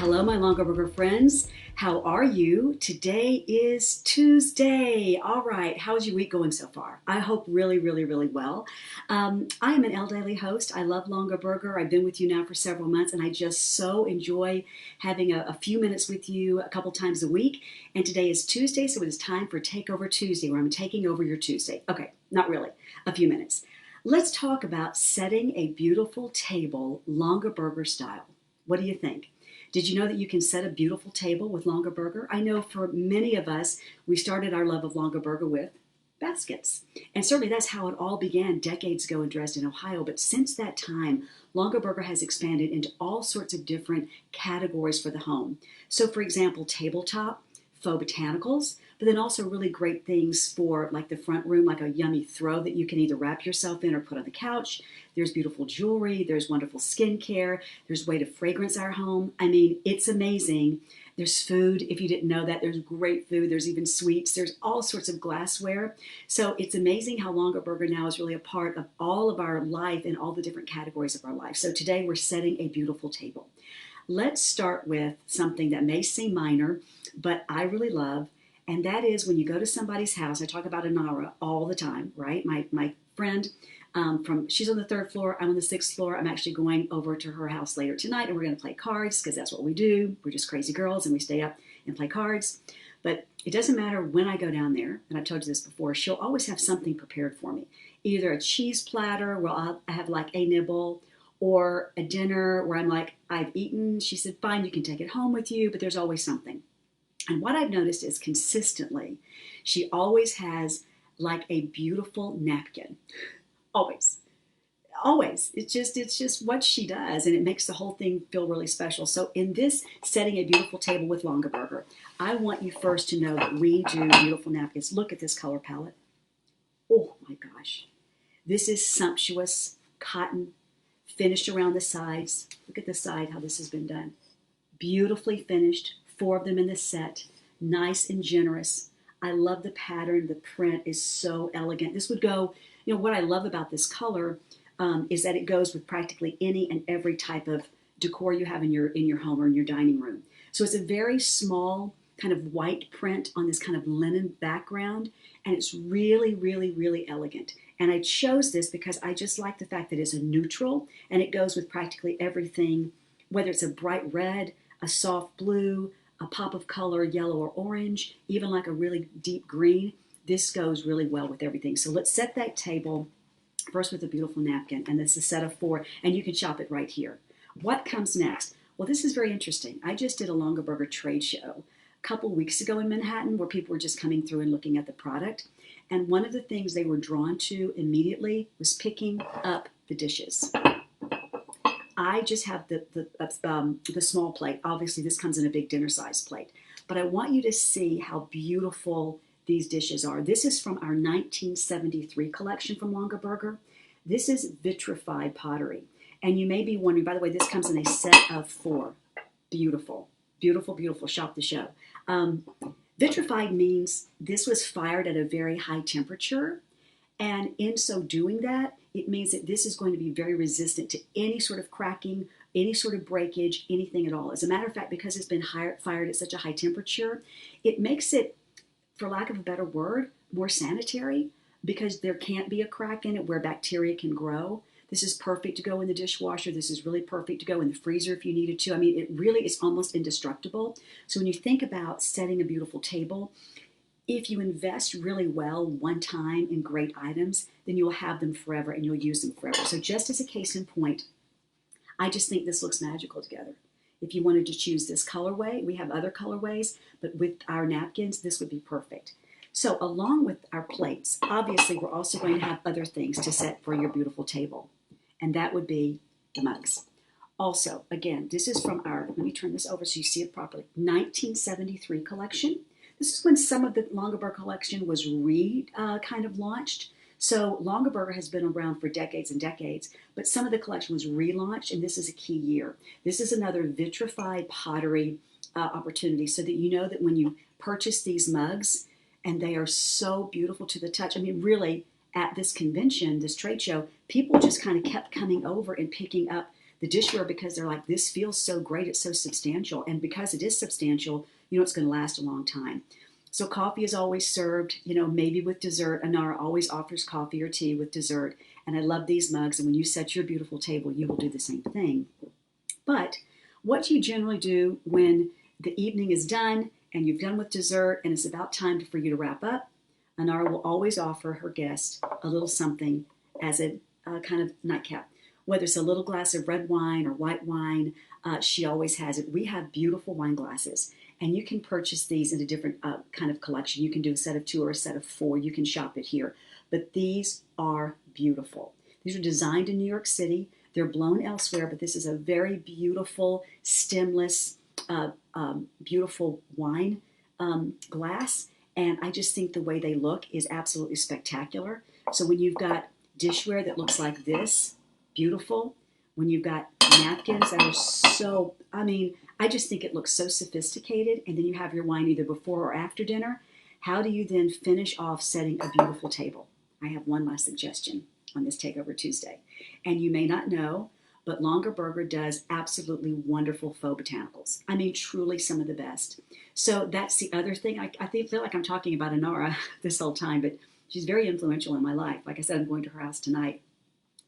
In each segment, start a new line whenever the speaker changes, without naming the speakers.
Hello, my Longaberger friends. How are you? Today is Tuesday. All right. How's your week going so far? I hope really, really, really well. I am an Elle Daily host. I love Longaberger. I've been with you now for several months, and I just so enjoy having a few minutes with you a couple times a week. And today is Tuesday, so it is time for Takeover Tuesday, where I'm taking over your Tuesday. Okay, not really. A few minutes. Let's talk about setting a beautiful table Longaberger style. What do you think? Did you know that you can set a beautiful table with Longaberger? I know for many of us, we started our love of Longaberger with baskets. And certainly that's how it all began decades ago in Dresden, Ohio. But since that time, Longaberger has expanded into all sorts of different categories for the home. So, for example, tabletop, faux botanicals, but then also really great things for like the front room, like a yummy throw that you can either wrap yourself in or put on the couch. There's beautiful jewelry, there's wonderful skincare, there's a way to fragrance our home. I mean, it's amazing. There's food, if you didn't know that, there's great food, there's even sweets, there's all sorts of glassware. So it's amazing how Longaberger now is really a part of all of our life and all the different categories of our life. So today we're setting a beautiful table. Let's start with something that may seem minor, but I really love, and that is when you go to somebody's house. I talk about Inara all the time, right? My friend she's on the third floor, I'm on the sixth floor. I'm actually going over to her house later tonight, and we're going to play cards because that's what we do. We're just crazy girls, and we stay up and play cards. But it doesn't matter when I go down there, and I've told you this before, she'll always have something prepared for me. Either a cheese platter where I have like a nibble, or a dinner where I'm like, I've eaten. She said, fine, you can take it home with you, but there's always something. And what I've noticed is consistently, she always has like a beautiful napkin. Always. Always. It's just what she does, and it makes the whole thing feel really special. So in this setting a beautiful table with Longaberger, I want you first to know that we do beautiful napkins. Look at this color palette. Oh my gosh. This is sumptuous cotton finished around the sides. Look at the side, how this has been done. Beautifully finished, 4 of them in the set, nice and generous. I love the pattern. The print is so elegant. This would go, what I love about this color is that it goes with practically any and every type of decor you have in your home or in your dining room. So it's a very small kind of white print on this kind of linen background, and it's really, really, really elegant. And I chose this because I just like the fact that it's a neutral, and it goes with practically everything, whether it's a bright red, a soft blue, a pop of color, yellow or orange, even like a really deep green. This goes really well with everything. So let's set that table first with a beautiful napkin, and this is a set of 4, and you can shop it right here. What comes next? Well, this is very interesting. I just did a Longaberger trade show a couple weeks ago in Manhattan where people were just coming through and looking at the product. And one of the things they were drawn to immediately was picking up the dishes. I just have the small plate. Obviously, this comes in a big dinner size plate. But I want you to see how beautiful these dishes are. This is from our 1973 collection from Longaberger. This is vitrified pottery. And you may be wondering, by the way, this comes in a set of 4. Beautiful, beautiful, beautiful. Shop the show. Vitrified means this was fired at a very high temperature. And in so doing that, it means that this is going to be very resistant to any sort of cracking, any sort of breakage, anything at all. As a matter of fact, because it's been fired at such a high temperature, it makes it, for lack of a better word, more sanitary, because there can't be a crack in it where bacteria can grow. This is perfect to go in the dishwasher. This is really perfect to go in the freezer if you needed to. I mean, it really is almost indestructible. So when you think about setting a beautiful table, if you invest really well one time in great items, then you'll have them forever and you'll use them forever. So just as a case in point, I just think this looks magical together. If you wanted to choose this colorway, we have other colorways, but with our napkins, this would be perfect. So along with our plates, obviously we're also going to have other things to set for your beautiful table, and that would be the mugs. Also, again, this is from our, let me turn this over so you see it properly, 1973 collection. This is when some of the Longaberger collection was kind of launched. So Longaberger has been around for decades and decades, but some of the collection was relaunched, and this is a key year. This is another vitrified pottery opportunity, so that you know that when you purchase these mugs, and they are so beautiful to the touch. I mean, really, at this convention, this trade show, people just kind of kept coming over and picking up the dishware because they're like, this feels so great, it's so substantial. And because it is substantial, you know it's going to last a long time. So coffee is always served, you know, maybe with dessert. Anara always offers coffee or tea with dessert. And I love these mugs. And when you set your beautiful table, you will do the same thing. But what do you generally do when the evening is done and you've done with dessert and it's about time for you to wrap up? Anara will always offer her guests a little something as a kind of nightcap. Whether it's a little glass of red wine or white wine, she always has it. We have beautiful wine glasses, and you can purchase these in a different kind of collection. You can do a set of 2 or a set of 4. You can shop it here. But these are beautiful. These are designed in New York City. They're blown elsewhere, but this is a very beautiful, stemless, beautiful wine glass. And I just think the way they look is absolutely spectacular. So when you've got dishware that looks like this, beautiful. When you've got napkins that are so, I just think it looks so sophisticated. And then you have your wine either before or after dinner. How do you then finish off setting a beautiful table? I have one last suggestion on this Takeover Tuesday. And you may not know, but Longaberger does absolutely wonderful faux botanicals. I mean, truly some of the best. So that's the other thing. I feel like I'm talking about Anara this whole time, but she's very influential in my life. Like I said, I'm going to her house tonight.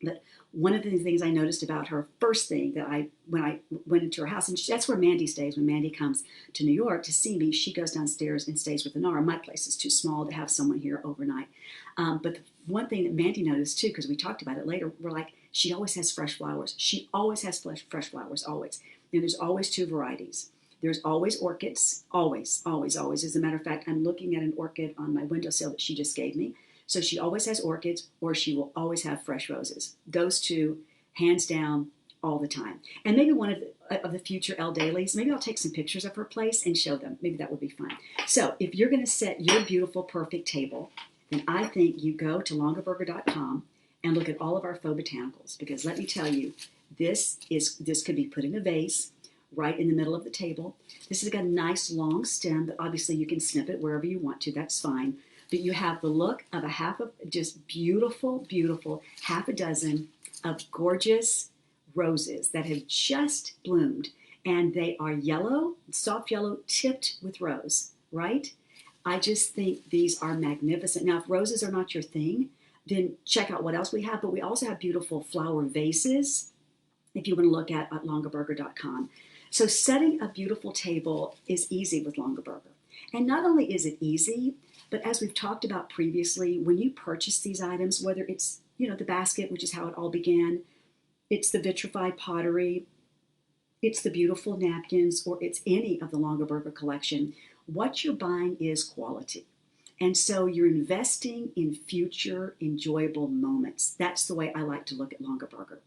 But one of the things I noticed about her, first thing that when I went into her house, and that's where Mandy stays. When Mandy comes to New York to see me, she goes downstairs and stays with Anara. My place is too small to have someone here overnight. But the one thing that Mandy noticed too, because we talked about it later, we're like, she always has fresh flowers. She always has fresh flowers, always. And there's always 2 varieties. There's always orchids, always, always, always. As a matter of fact, I'm looking at an orchid on my windowsill that she just gave me. So she always has orchids, or she will always have fresh roses. Those 2, hands down, all the time. And maybe one of the future Elle Dailies, maybe I'll take some pictures of her place and show them. Maybe that would be fun. So if you're going to set your beautiful, perfect table, then I think you go to longaberger.com and look at all of our faux botanicals. Because let me tell you, this could be put in a vase right in the middle of the table. This has got a nice long stem, but obviously you can snip it wherever you want to. That's fine. But you have the look of just beautiful, beautiful half a dozen of gorgeous roses that have just bloomed. And they are yellow, soft yellow, tipped with rose, right? I just think these are magnificent. Now, if roses are not your thing, then check out what else we have. But we also have beautiful flower vases, if you want to look at longaberger.com. So setting a beautiful table is easy with Longaberger. And not only is it easy, but as we've talked about previously, when you purchase these items, whether it's, the basket, which is how it all began, it's the vitrified pottery, it's the beautiful napkins, or it's any of the Longaberger collection, what you're buying is quality. And so you're investing in future enjoyable moments. That's the way I like to look at Longaberger.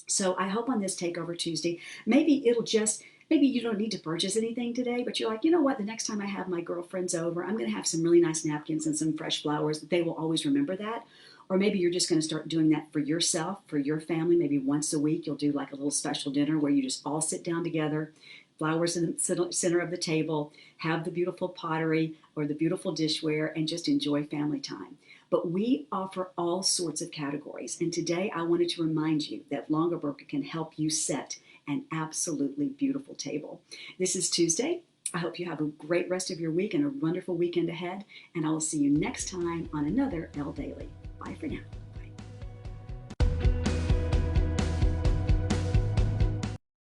So I hope on this Takeover Tuesday, maybe you don't need to purchase anything today, but you're like, you know what, the next time I have my girlfriends over, I'm going to have some really nice napkins and some fresh flowers. They will always remember that. Or maybe you're just going to start doing that for yourself, for your family. Maybe once a week you'll do like a little special dinner where you just all sit down together, flowers in the center of the table, have the beautiful pottery or the beautiful dishware, and just enjoy family time. But we offer all sorts of categories. And today I wanted to remind you that Longaberger can help you set an absolutely beautiful table. This is Tuesday. I hope you have a great rest of your week and a wonderful weekend ahead. And I will see you next time on another Elle Daily. Bye for now.